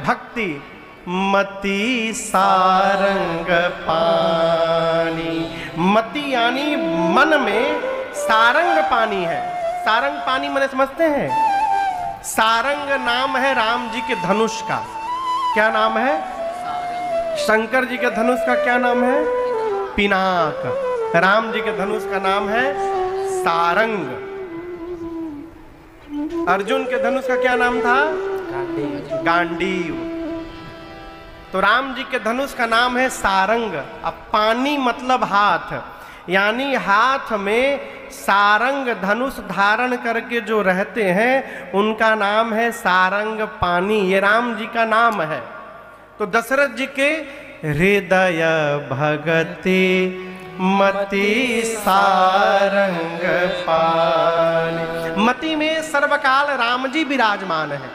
भक्ति मति सारंग पानी। मति यानी मन में सारंग पानी है। सारंग पानी मैंने समझते हैं, सारंग नाम है राम जी के धनुष का। क्या नाम है? शंकर जी के धनुष का क्या नाम है? पिनाक। राम जी के धनुष का नाम है सारंग। अर्जुन के धनुष का क्या नाम था? गांडीव। तो राम जी के धनुष का नाम है सारंग। अब पानी मतलब हाथ, यानी हाथ में सारंग धनुष धारण करके जो रहते हैं उनका नाम है सारंग पानी। ये राम जी का नाम है। तो दशरथ जी के हृदय भगति मति सारंग पानी। मति में सर्वकाल राम जी विराजमान है।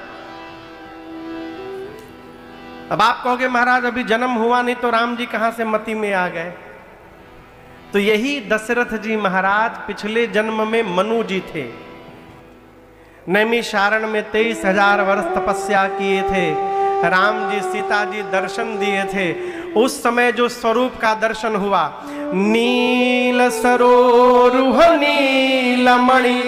अब आप कहोगे महाराज अभी जन्म हुआ नहीं तो राम जी कहां से मति में आ गए? तो यही दशरथ जी महाराज पिछले जन्म में मनु जी थे। नैमिषारण्य में 23,000 वर्ष तपस्या किए थे। राम जी सीता जी दर्शन दिए थे। उस समय जो स्वरूप का दर्शन हुआ, नील सरोरुह नीलमणि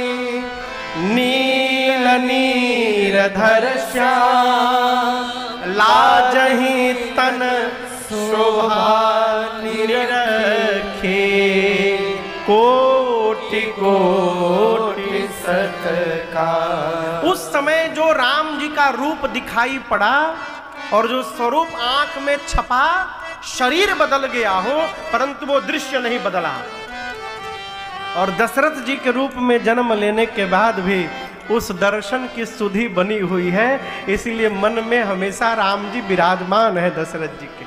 नील नीरधर श्याम लाजहि तन शोभा निरखे कोटि कोटि सत्कार। उस समय जो राम जी का रूप दिखाई पड़ा और जो स्वरूप आंख में छपा, शरीर बदल गया हो परंतु वो दृश्य नहीं बदला। और दशरथ जी के रूप में जन्म लेने के बाद भी उस दर्शन की सुधि बनी हुई है, इसीलिए मन में हमेशा राम जी विराजमान है दशरथ जी के।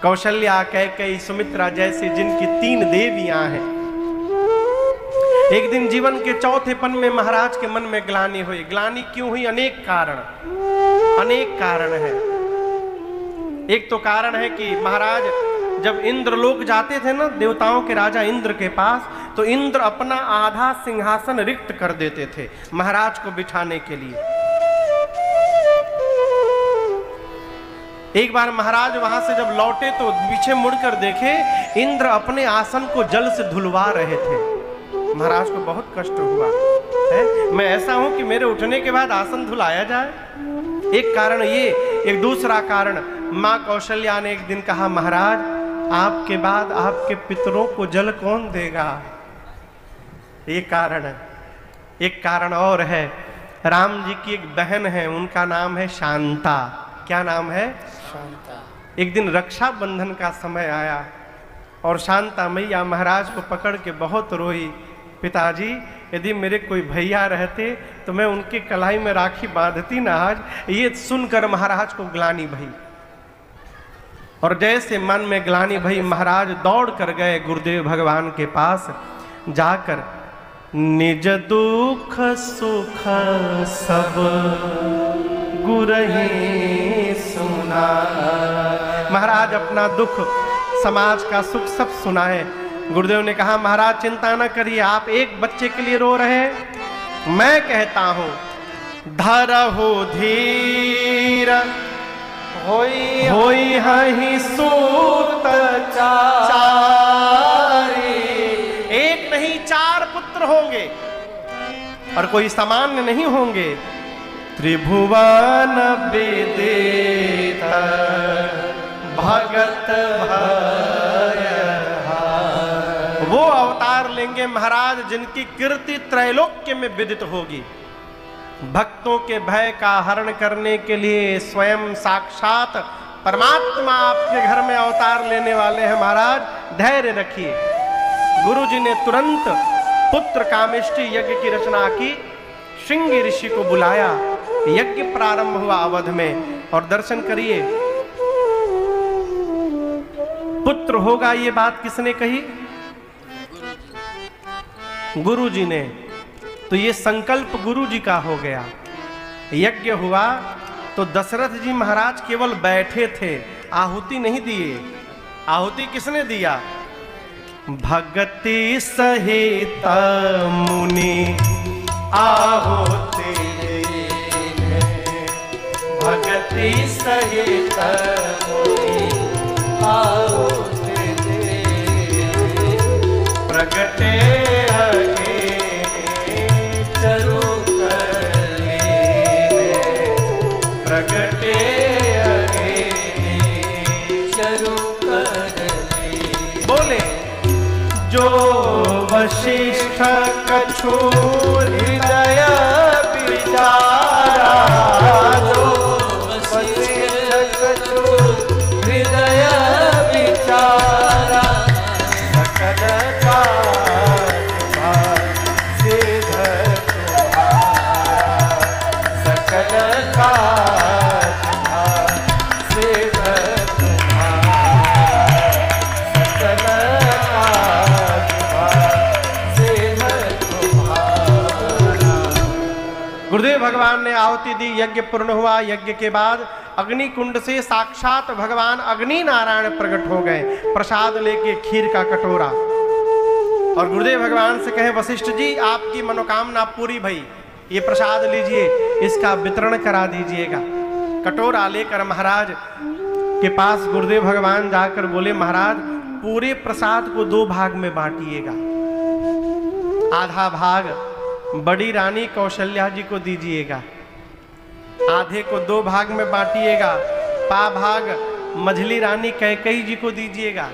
कौशल्या, कैकेयी, सुमित्रा जैसे जिनकी 3 देवियां हैं। एक दिन जीवन के चौथे पन में महाराज के मन में ग्लानि हुई। ग्लानि क्यों हुई? अनेक कारण है। एक तो कारण है कि महाराज जब इंद्रलोक जाते थे ना, देवताओं के राजा इंद्र के पास, तो इंद्र अपना आधा सिंहासन रिक्त कर देते थे महाराज को बिठाने के लिए। एक बार महाराज वहां से जब लौटे तो पीछे मुड़कर देखे इंद्र अपने आसन को जल से धुलवा रहे थे। महाराज को बहुत कष्ट हुआ है, मैं ऐसा हूं कि मेरे उठने के बाद आसन धुलाया जाए। एक कारण ये। एक दूसरा कारण, माँ कौशल्या ने एक दिन कहा, महाराज आपके बाद आपके पितरों को जल कौन देगा? ये कारण है। एक कारण और है, राम जी की एक बहन है, उनका नाम है शांता। क्या नाम है? शांता। एक दिन रक्षाबंधन का समय आया और शांता मैया महाराज को पकड़ के बहुत रोई। पिताजी, यदि मेरे कोई भैया रहते तो मैं उनके कलाई में राखी बांधती ना आज। ये सुनकर महाराज को ग्लानि भई, और जैसे मन में ग्लानि भई महाराज दौड़ कर गए गुरुदेव भगवान के पास। जाकर निज दुख सुख सब गुरहि सुना। महाराज अपना दुख, समाज का सुख सब सुनाए। गुरुदेव ने कहा, महाराज चिंता न करिए, आप एक बच्चे के लिए रो रहे हैं, मैं कहता हूं धरहु धीर होई हहि सूत चारी। एक नहीं 4 पुत्र होंगे और कोई सामान्य नहीं होंगे। त्रिभुवन विदित भगत भय, वो अवतार लेंगे महाराज जिनकी कीर्ति त्रैलोक्य में विदित होगी। भक्तों के भय का हरण करने के लिए स्वयं साक्षात परमात्मा आपके घर में अवतार लेने वाले हैं। महाराज धैर्य रखिए। गुरु जी ने तुरंत पुत्र कामेष्टि यज्ञ की रचना की, श्रृंगी ऋषि को बुलाया, यज्ञ प्रारंभ हुआ अवध में। और दर्शन करिए, पुत्र होगा ये बात किसने कही? गुरु जी ने। तो ये संकल्प गुरु जी का हो गया। यज्ञ हुआ तो दशरथ जी महाराज केवल बैठे थे, आहुति नहीं दिए। आहुति किसने दिया? भगति सहित मुनि आहुति प्रगति सहित मोहि आओ दे प्रगटे आगे चरु कर ले प्रगटे आगे चरु कर ले। बोले जो वशिष्ठ कछु हृदय विचारा जो वशिष्ठ कछु हृदय विचारा सकल कार्य सिद्ध तुम्हारा सकल कार्य सिद्ध तुम्हारा सकल गुरुदेव भगवान ने आहुति दी, यज्ञ पूर्ण हुआ। यज्ञ के बाद अग्नि कुंड से साक्षात भगवान अग्नि नारायण प्रकट हो गए, प्रसाद लेके खीर का कटोरा। और गुरुदेव भगवान से कहे वशिष्ठ जी आपकी मनोकामना पूरी भई, ये प्रसाद लीजिए, इसका वितरण करा दीजिएगा। कटोरा लेकर महाराज के पास गुरुदेव भगवान जाकर बोले महाराज पूरे प्रसाद को 2 भाग में बांटिएगा, आधा भाग बड़ी रानी कौशल्या जी को दीजिएगा, आधे को 2 भाग में बांटिएगा, पा भाग मझली रानी कैकेयी जी को दीजिएगा।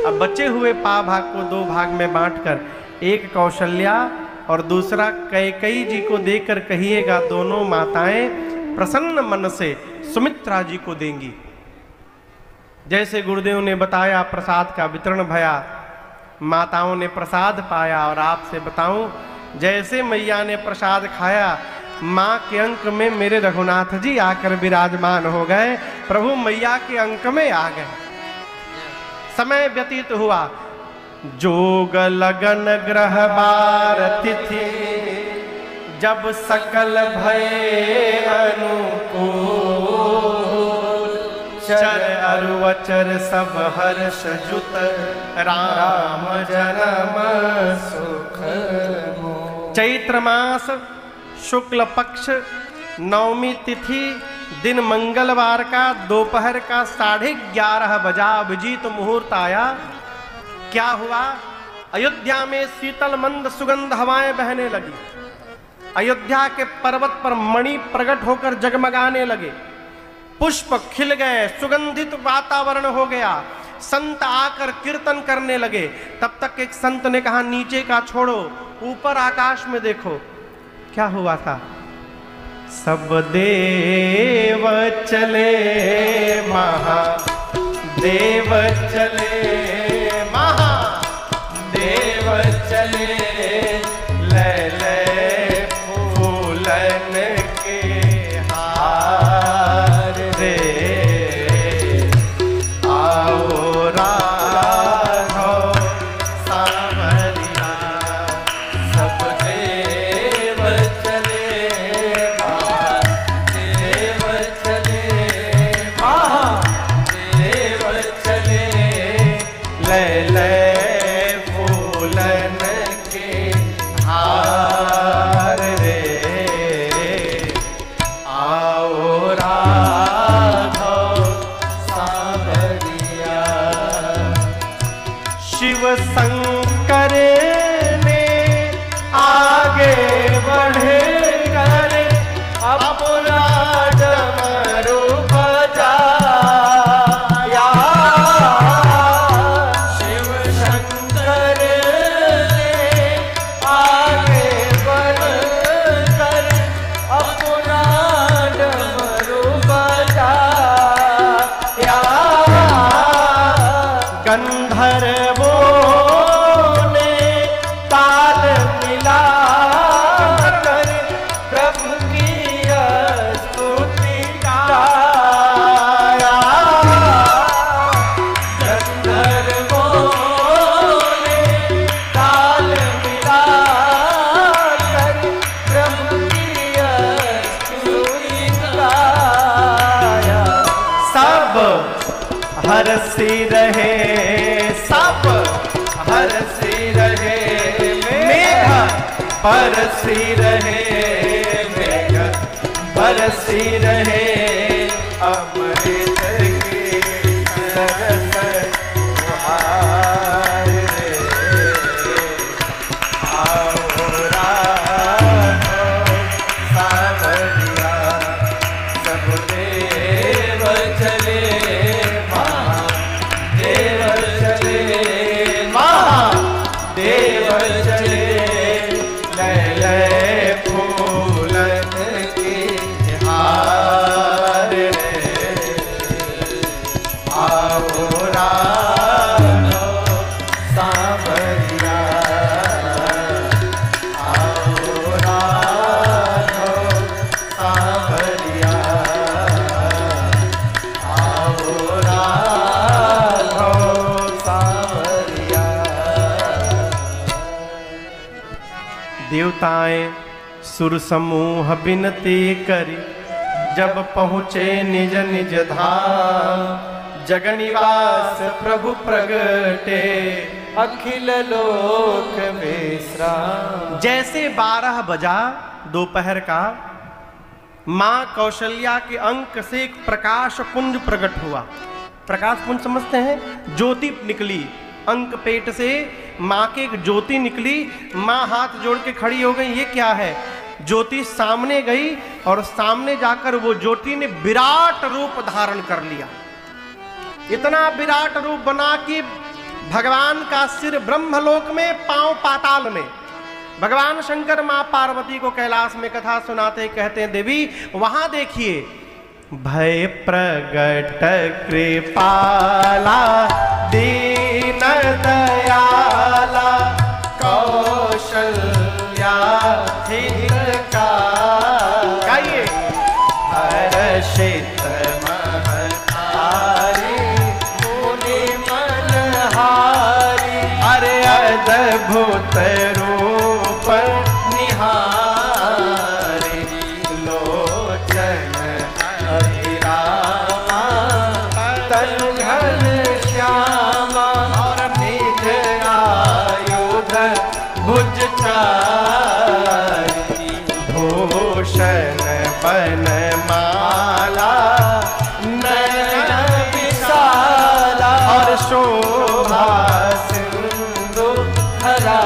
अब बचे हुए पा भाग को 2 भाग में बांटकर एक कौशल्या और दूसरा कैकेयी जी को देकर कहिएगा दोनों माताएं प्रसन्न मन से सुमित्रा जी को देंगी। जैसे गुरुदेव ने बताया प्रसाद का वितरण भया, माताओं ने प्रसाद पाया। और आपसे बताऊं जैसे मैया ने प्रसाद खाया, माँ के अंक में मेरे रघुनाथ जी आकर विराजमान हो गए, प्रभु मैया के अंक में आ गए। समय व्यतीत हुआ, जोग लगन ग्रह बार तिथि जब सकल भय अनुकूल, चर अरुवचर सब हर्ष जुत राम जन्म सुख। चैत्र मास शुक्ल पक्ष नवमी तिथि दिन मंगलवार का दोपहर का 11:30 बजा अभिजीत मुहूर्त आया। क्या हुआ? अयोध्या में शीतल मंद सुगंध हवाएं बहने लगी। अयोध्या के पर्वत पर मणि प्रकट होकर जगमगाने लगे, पुष्प खिल गए, सुगंधित वातावरण हो गया। संत आकर कीर्तन करने लगे। तब तक एक संत ने कहा नीचे का छोड़ो, ऊपर आकाश में देखो। क्या हुआ था? सब देव चले महादेव चले, महादेव चले, ले ले फूलन के हार रे, आओ राघव सांवरिया। सब देव चले महादेव चले, महादेव चले, ले ले फूलन के हार रे, आओ राघव सांवरिया। शिव शंकर ने आगे बढ़े कर अपना डमरू बजाया। शिव शंकर ने आगे बढ़ कर अपना डमरू बजाया। गंधर्वों ने ताल मिला कर प्रभु की स्तुति गाया। गंधर्वों ने ताल मिला कर प्रभु की स्तुति गाया। सब हरसी रहे, सब हरसी रहे, मेघ बरसी रहे, मेघ बरसी रहे, अमृत के सरस फुहार रे। आओ राघव सावरिया, सब देव चले महादेव चले, महादेव चले, लय लय फूलन के हार रे। आओ राघव सावरिया, आओ राघव सावरिया, आओ राघव सावरिया। देवताएं सुर समूह बिनती करी, जब पहुँचे निज निज धाम, जगनिवास प्रभु प्रगटे, अखिल लोक विश्राम। जैसे 12 बजा दोपहर का, माँ कौशल्या के अंक से एक प्रकाश पुंज प्रकट हुआ। प्रकाश पुंज समझते हैं, ज्योति निकली अंक पेट से, माँ के एक ज्योति निकली। माँ हाथ जोड़ के खड़ी हो गई, ये क्या है? ज्योति सामने गई और सामने जाकर वो ज्योति ने विराट रूप धारण कर लिया। इतना विराट रूप बना कि भगवान का सिर ब्रह्मलोक में, पांव पाताल में। भगवान शंकर मां पार्वती को कैलाश में कथा सुनाते कहते हैं, देवी वहां देखिए, भय प्रगट कृपाला दीन दयाला, कौशल्या हितका, गाइए, हर्षित महतारी मुनि मनहारी, अरे अद्भुत रूप निहारी, लोचन अभिरामा तनु घन श्यामा, और निज आयुध भुज चारी, भूषण बन माला नयन विशाला, और शोभा सिंधु हरा,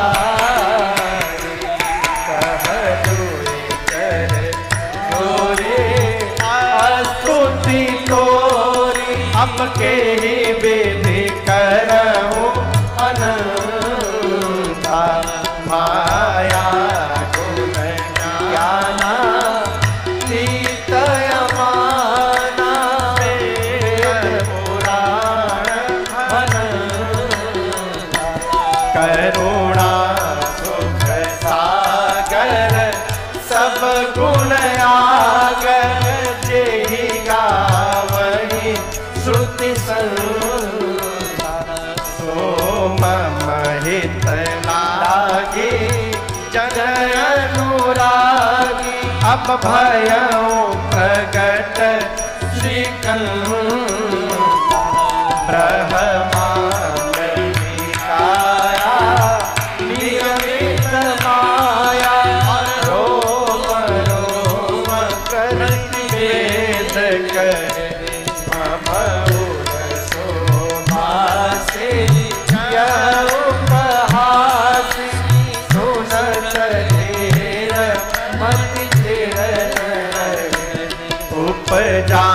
स्तुति तोरी, अब के ही विधि करहु अनंता, माया गुण ज्ञाना नीत अमाना, वेद पुराण अनंता, करुणा सुख सागर सब गुण आगर, जेहि गावहि श्रुति संता, सो मम हित लागे जन अनुरागी, अब भयउ प्रगट श्रीकंता, ब्रह्मांड निकाया नियमित माया, रोम रोम करति वेद करे, मम उर शोभा से यह उपहासी, सुनत धीर मति चिर उपजा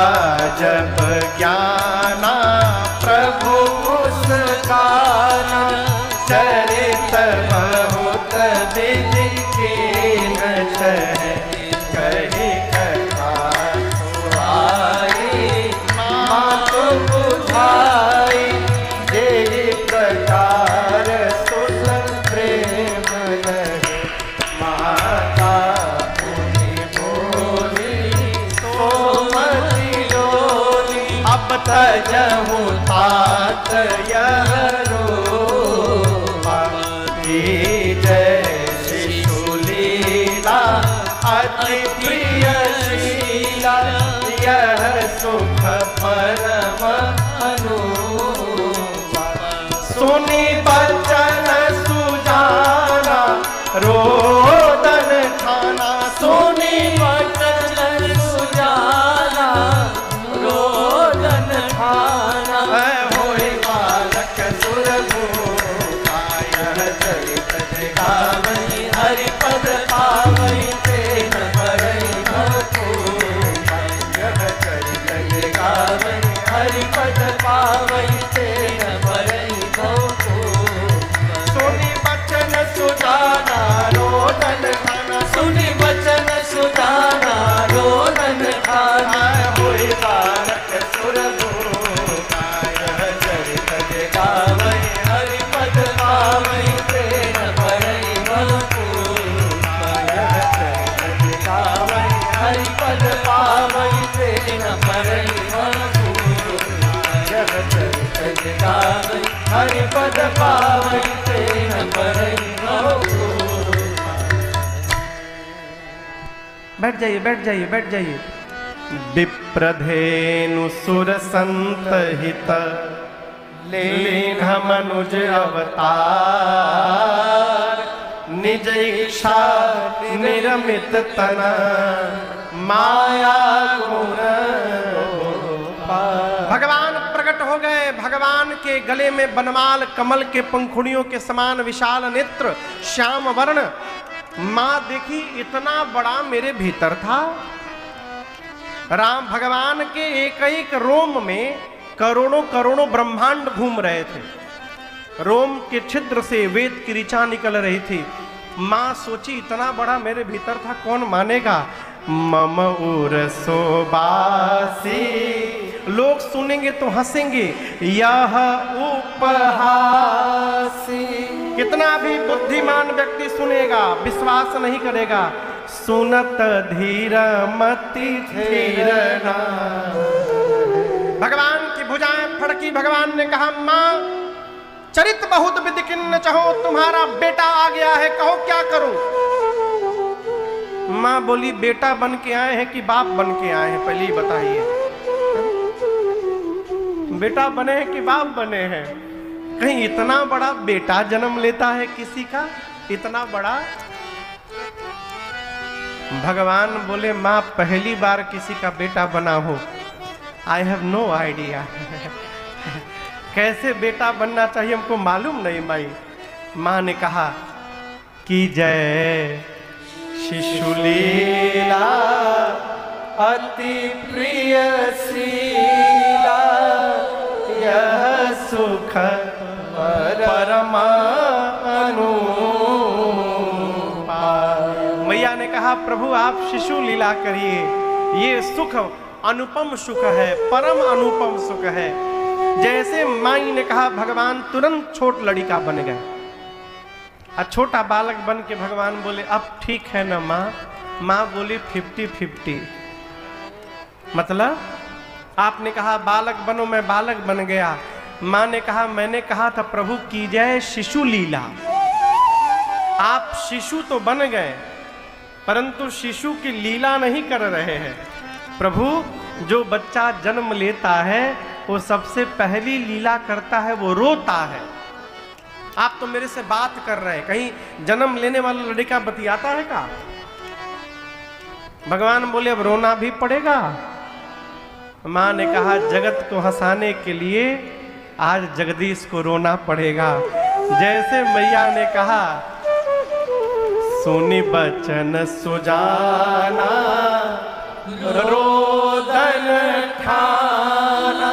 जब ज्ञाना, प्रभु मुस्काना, चरित बहुत विधि के न चहे, कही कथा सुहाई, मातु बुझाई, जेहि प्रकार सुसन प्रेम लहे, माता मुनि बोली सोमति डोली, अब तजहु तात यह रूपा, जय शिशुलीला अति प्रिय शीला, यह सुख परम अनुपा, सुनि बचन सुजाना, रोदन ठाना, सुनि बचन सुजाना, हरि पद पावन ते न परई। बैठ जाइए, बैठ जाइए, बैठ जाइए। विप्रधेनु सुर संत हित लीन मनुज अवतार, निज इच्छा निरमित तना माया गुण। भगवान प्रकट हो गए। भगवान के गले में बनमाल कमल के पंखुड़ियों के समान विशाल नेत्र, श्याम वर्ण। मां देखी इतना बड़ा मेरे भीतर था। राम भगवान के एक एक रोम में करोड़ों करोड़ों ब्रह्मांड घूम रहे थे। रोम के छिद्र से वेद की ऋचा निकल रही थी। मां सोची इतना बड़ा मेरे भीतर था, कौन मानेगा। मम उरसो बासी, लोग सुनेंगे तो हंसेंगे। यह उपहासी, कितना भी बुद्धिमान व्यक्ति सुनेगा विश्वास नहीं करेगा। सुनत धीर मति धीरना। भगवान की भुजाएं फड़की। भगवान ने कहा, मां चरित बहुत विधि किन्न चाहो, तुम्हारा बेटा आ गया है, कहो क्या करूं। मां बोली, बेटा बन के आए हैं कि बाप बन के आए हैं, पहले ही बताइए। बेटा बने हैं कि बाप बने हैं। कहीं इतना बड़ा बेटा जन्म लेता है किसी का, इतना बड़ा। भगवान बोले, मां पहली बार किसी का बेटा बना हो, आई हैव नो आइडिया। कैसे बेटा बनना चाहिए हमको मालूम नहीं माई। मां ने कहा कि जय शिशुलीला अति प्रिय शीला, यह सुख परमा अनुपा। मैया ने कहा, प्रभु आप शिशु लीला करिए, ये सुख अनुपम सुख है, परम अनुपम सुख है। जैसे माई ने कहा, भगवान तुरंत छोट लड़का बन गए। छोटा बालक बन के भगवान बोले, अब ठीक है ना माँ। माँ बोली 50-50। मतलब आपने कहा बालक बनो, मैं बालक बन गया। माँ ने कहा, मैंने कहा था प्रभु की जय शिशु लीला। आप शिशु तो बन गए, परंतु शिशु की लीला नहीं कर रहे हैं। प्रभु जो बच्चा जन्म लेता है वो सबसे पहली लीला करता है, वो रोता है। आप तो मेरे से बात कर रहे हैं, कहीं जन्म लेने वाला लड़का बतियाता है का। भगवान बोले, अब रोना भी पड़ेगा। माँ ने कहा, जगत को हंसाने के लिए आज जगदीश को रोना पड़ेगा। जैसे मैया ने कहा, सुनी बचन सुजाना रोदन ठाना,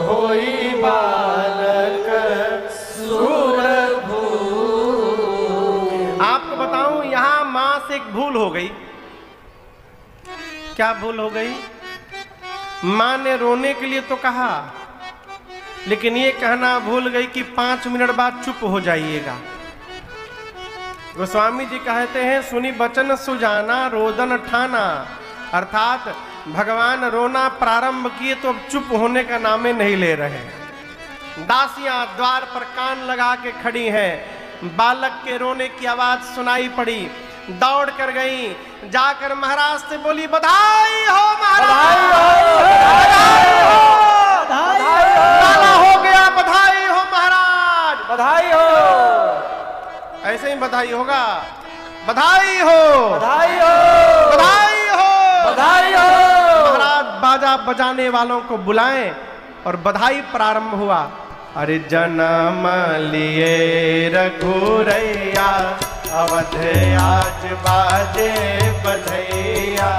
होई बालक सुरभू। आपको बताऊं, यहां मां से एक भूल हो गई। क्या भूल हो गई? मां ने रोने के लिए तो कहा, लेकिन ये कहना भूल गई कि 5 मिनट बाद चुप हो जाइएगा। गोस्वामी जी कहते हैं, सुनी बचन सुजाना रोदन ठाना, अर्थात भगवान रोना प्रारंभ किए तो अब चुप होने का नामे नहीं ले रहे। दासियां द्वार पर कान लगा के खड़ी हैं। बालक के रोने की आवाज सुनाई पड़ी, दौड़ कर गई, जाकर महाराज से बोली, बधाई हो महाराज, लाला हो गया, बधाई हो महाराज, बधाई हो। ऐसे ही बधाई होगा। बधाई हो, बधाई हो, बधाई हो, बधाई हो। महाराज बाजा बजाने वालों को बुलाएं और बधाई प्रारंभ हुआ। अरे जन्म लिए रघुरैया, अवध आज बाजे बधैया।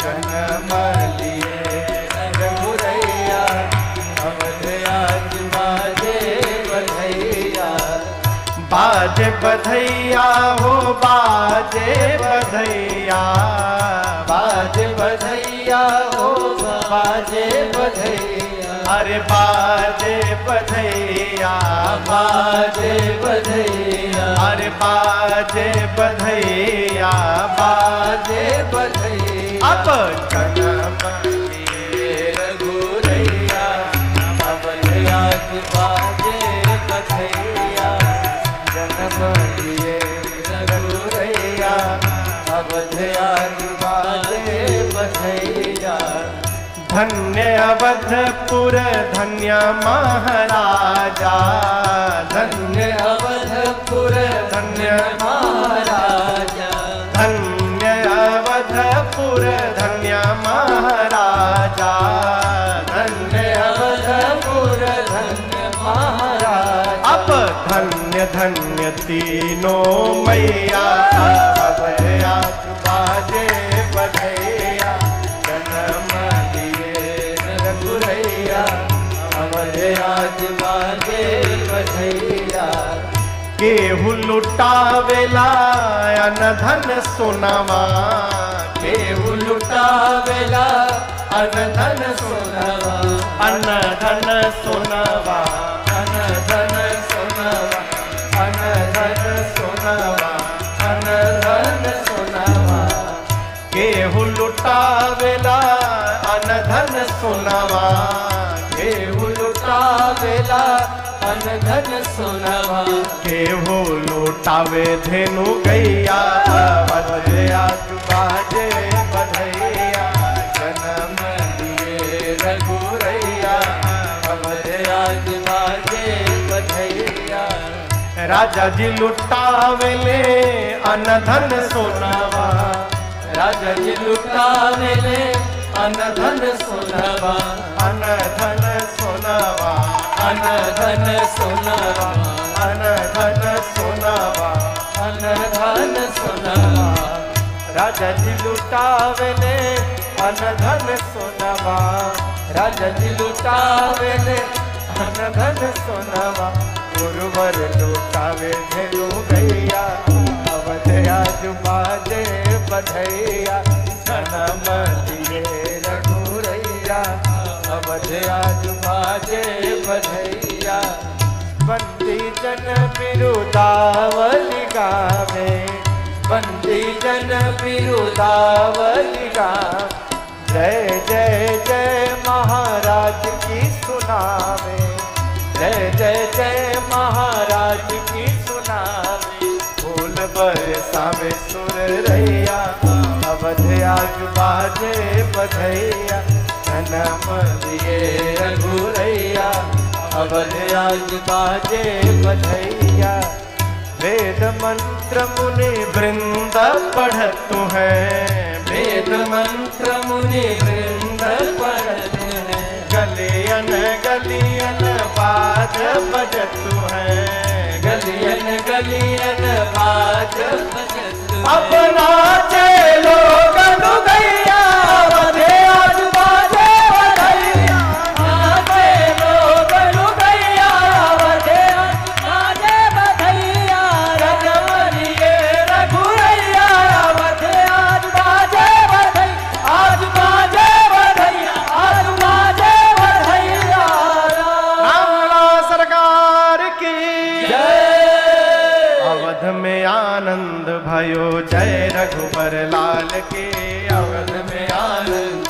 जन्म लिए रघुरैया, अवध आज बाजे बधैया। बाजे बधैया हो, बाजे बधैया, बाजे बधैया हो, बाजे बधैया। अरे बाजे बधैया, बाजे बधैया, अरे बाजे बधैया, बाजे बधैया। अब जन्म लिए रघुरैया, अवध आज बाजे धन्य अवधपुर धन्य महाराजा, धन्य अवधपुर धन्य महाराजा, धन्य अवधपुर धन्य महाराजा, धन्य अवधपुर धन्य महाराजा। अब धन्य धन्य तीनों मैया, अभया बाजे बधैया, जन्म दिए रघुरैया, अवधे आज बाजे बधैया। केहू लुटावेला अन धन सोनावा, केहू लुटावेला अन धन सोनावा, अन धन सोनावा, अन धन सोनावा, अन धन सोनावा, अन धन सोनावा। केहू लुटावेला अन धन सोनावा, केहू लुटावेला अन धन सोनावा। केहू लुटावे धेनु गैया, बधैया बाजे बधैया, जन्म दिए रघुरैया, अवधे आज बाजे बधैया। राजा जी लुटावेले अन धन सोनावा, राजा जी लुटावेले अन धन सोनावा, अन धन सोनावा, अन धन सोनावा, अन धन सोनावा, अन धन सोनावा। राजा जी लुटावेले अन धन सोनावा, राजा जी लुटावेले अन धन सोनावा। गुरुवर लुटावे धेनु गैया, अवधे आज बाजे बधैया, जन्म दिए रघुरैया, अवधे आज बाजे बधैया। बंदी जन बिरुदावली गावे, बंदी जन बिरुदावली गावे, जय जय जय महाराज की सुनावे, जय जय जय महाराज की सुनावे। फूल बरसावे सुर रैया, अवधे आज बाजे बधैया, जन्म दिए रघुरैया, अवधे आज बाजे बधैया। वेद मंत्र मुनि वृंद पढ़तु है, वेद मंत्र मुनि वृंद पढ़ते हैं, गलियन गलियन बाज बजतु है, गलियन गलियन बाज बजत। अपना चलो गनु गैया, अवधे आज बाजे बधैया, नाचे लोग लुगैया, अवधे आज बाजे बधैया। जन्म दिए रघुरैया, अवधे आज बाजे बधैया, आज बाजे बधैया, आज बाजे बधैया। रामला सरकार की जय। अवध में आनंद भयो, जय रघुबर लाल के। अवध में आनंद